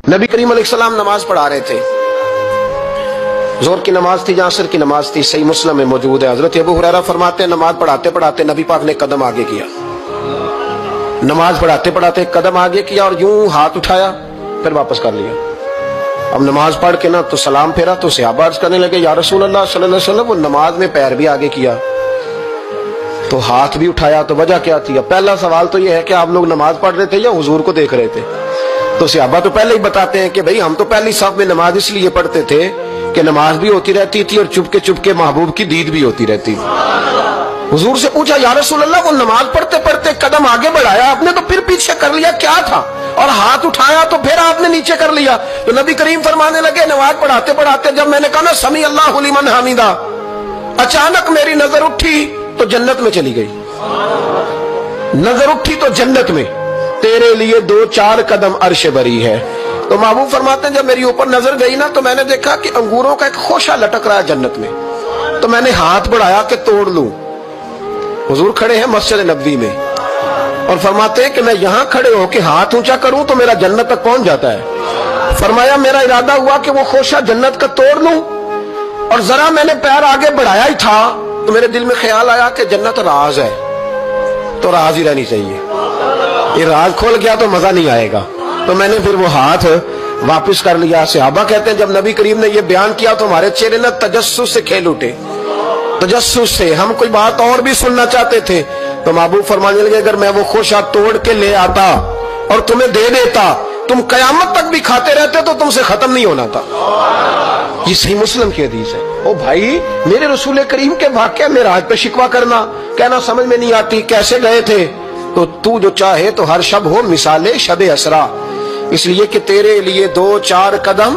नबी करीम अलैहिस्सलाम नमाज पढ़ा रहे थे। जोहर की नमाज थी या असर की नमाज थी, सही मुस्लिम में मौजूद है। हजरत अबू हुरैरा फरमाते हैं नमाज पढ़ाते पढ़ाते नबी पाक ने कदम आगे किया, नमाज पढ़ाते पढ़ाते कदम आगे किया और यूं हाथ उठाया फिर वापस कर लिया। अब नमाज पढ़ के ना तो सलाम फेरा तो सहाबा अर्ज करने लगे या रसूल अल्लाह सल्लल्लाहु अलैहि वसल्लम, वो नमाज में पैर भी आगे किया तो हाथ भी उठाया, तो वजह क्या थी? पहला सवाल तो ये है कि आप लोग नमाज पढ़ रहे थे या हुजूर को देख रहे थे? तो सहाबा तो पहले ही बताते हैं कि भाई हम तो पहली साफ में नमाज इसलिए पढ़ते थे कि नमाज भी होती रहती थी और चुपके चुपके महबूब की दीद भी होती रहती थी। हुजूर से पूछा या रसूल अल्लाह, वो नमाज पढ़ते पढ़ते कदम आगे बढ़ाया आपने तो फिर पीछे कर लिया, क्या था? और हाथ उठाया तो फिर आपने नीचे कर लिया। तो नबी करीम फरमाने लगे नमाज पढ़ाते पढ़ाते जब मैंने कहा ना समी अल्लाहु लिमन हमीदा, अचानक मेरी नजर उठी तो जन्नत में चली गई। नजर उठी तो जन्नत में, तेरे लिए 2-4 कदम अर्श बरी है। तो महबूब फरमाते हैं जब मेरी ऊपर नजर गई ना तो मैंने देखा कि अंगूरों का एक खोशा लटक रहा है जन्नत में, तो मैंने हाथ बढ़ाया कि तोड़ लूं। हुजूर खड़े हैं मस्जिद नबवी में और फरमाते हैं कि मैं यहां खड़े होकर हाथ ऊंचा करूं तो मेरा जन्नत तक पहुंच जाता है। फरमाया मेरा इरादा हुआ कि वो खोशा जन्नत का तोड़ लूं और जरा मैंने पैर आगे बढ़ाया ही था तो मेरे दिल में ख्याल आया कि जन्नत राज है तो राज ही रहनी चाहिए, ये राज खोल गया तो मजा नहीं आएगा। तो मैंने फिर वो हाथ वापस कर लिया। सहाबा कहते हैं जब नबी करीम ने ये बयान किया तो हमारे चेहरे न तजस्सुस से खेल उठे, तजस्सुस से हम कोई बात और भी सुनना चाहते थे। तो महबूब फरमाने लगे अगर मैं वो खोशा तोड़ के ले आता और तुम्हें दे देता तुम कयामत तक भी खाते रहते तो तुमसे खत्म नहीं होना था। ये सही मुस्लिम की हदीस है। ओ भाई, मेरे रसूल करीम के वाक़या में राज पे शिकवा करना, कहना समझ में नहीं आती कैसे गए थे। तो तू जो चाहे तो हर शब हो मिसाले शब असरा, इसलिए कि तेरे लिए 2-4 कदम